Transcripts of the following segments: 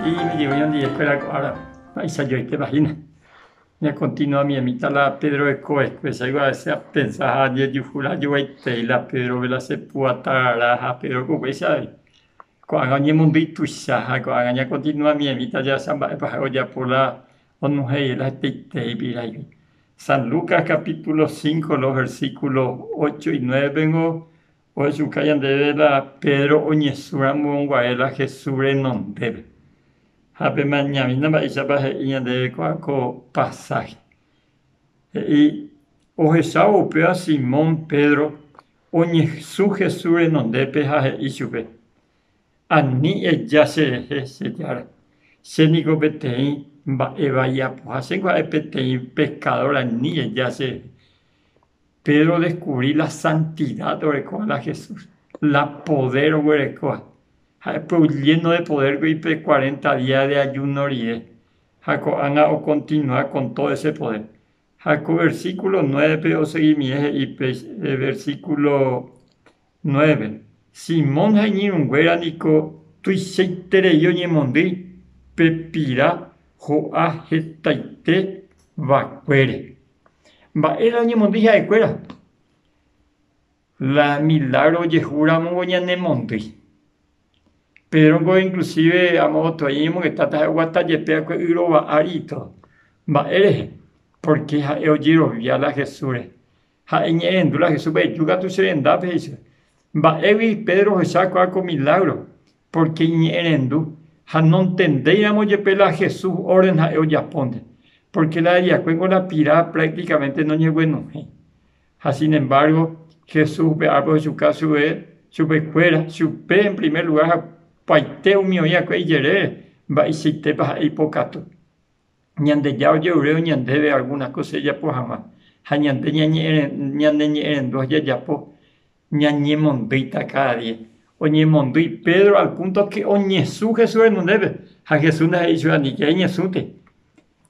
y me digo, yo ni espera ahora, ahí salió y te imaginas. Ya continúa mi emita la Pedro de Coes, pues algo a veces pensaba, yo jura, yo voy a la Pedro de la Sepuatara, Pedro Coes, ¿sabes? Cuando añe mundito ya, cuando añe continúa mi emita ya samba, pues ya por la onuje la teite y San Lucas capítulo 5, los versículos 8 y 9 vengo, o su callan de la Pedro Oñesura Munguaela Jesús non debe. Habe mañana va a bajar y de cuaco pasaje. Y o Jesús pea Simón Pedro Oñesú Jesús non debe haje y sube. Ani ya se yara. Se nico betei va ya pues hacen cua betei pescador ani ya se. Pedro descubrí la santidad de la Jesús, la poder de lleno de poder y 40 días de ayuno y Jaco anga o continúa con todo ese poder. Jaco versículo 9 pero seguimiento y versículo 9. Simón Jañi un gueranico tu seitere yo ni mondi pepira jo a jetaite vacuere. Va el año mondija de cuera. La milagro ye jura mogoña ne monti. Pero inclusive a modo toimo que tata guata ye pea que iro va arito. Va ereje. Porque ha eojiro via la Jesús. Ha eñendo la Jesús be yuga tu serenda peise. Va evi Pedro saco algo milagro. Porque ñerendu ha non tendeíamos ye pela Jesús orden ha eoyaponde. Porque la diacuengo la pirá prácticamente no es bueno. Sin embargo, Jesús ve algo de su caso, su fuera, su pe en primer lugar, paiteo mío ya que yere, va y si te vas a hipocato. Ñande ya oye ureo, ñande ve alguna cosa ya po jamás. Ñande ñande en dos ya po, ñañe mondita cada día. Oñe mondui Pedro al punto que oñe su Jesús no debe. A Jesús no ha dicho ni que oñe sute.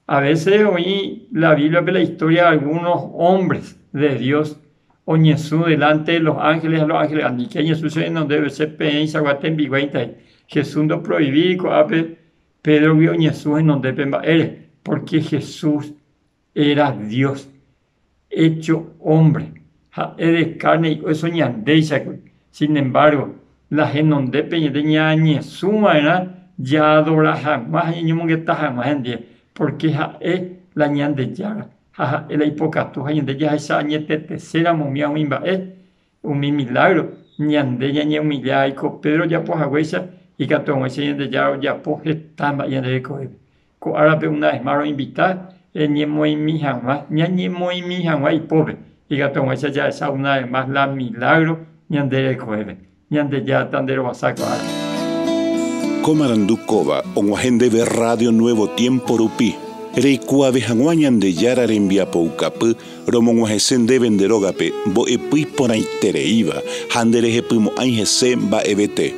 A veces oí la Biblia ve la historia de algunos hombres de Dios, o Jesús delante de los ángeles, ni que Jesús no debe ser pensa, guaten biguenta, Jesús no prohibió, Pedro vio Jesús en donde debe porque Jesús era Dios, hecho hombre, de carne y eso ñandeisa. Sin embargo, la gente no debe de Jesús, ya adora jamás, y no que está jamás en día. Porque es la ñan de llaga, es la hipocatu, ñan de llaga esa ñete tercera momia un milagro, ñan de llaga humillada y Pedro ya pues agüesa y catón ese ñan de llaga ya pues estamba ñan de coge. Co árabe una vez más invitar, ñe muy mi jamás, ñe muy mi jamás y pobre y catón ese ya esa una vez más la milagro ñan de coge, ñan de llaga tan de lo vasaco. Comarandukova, onguajende ve Radio Nuevo Tiempo Rupi. Reikua vejanguañan de yara rembia poucapu, romonguajesen de venderogape, bo epui ponaitereiva, handereje pumo aingese ba ebete.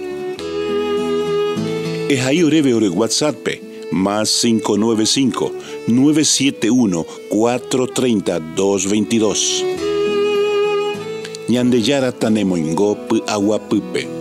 Ehai oreve ore WhatsApp, más 595-971-430-222. Ñande yara tanemoingo pu agua pupe.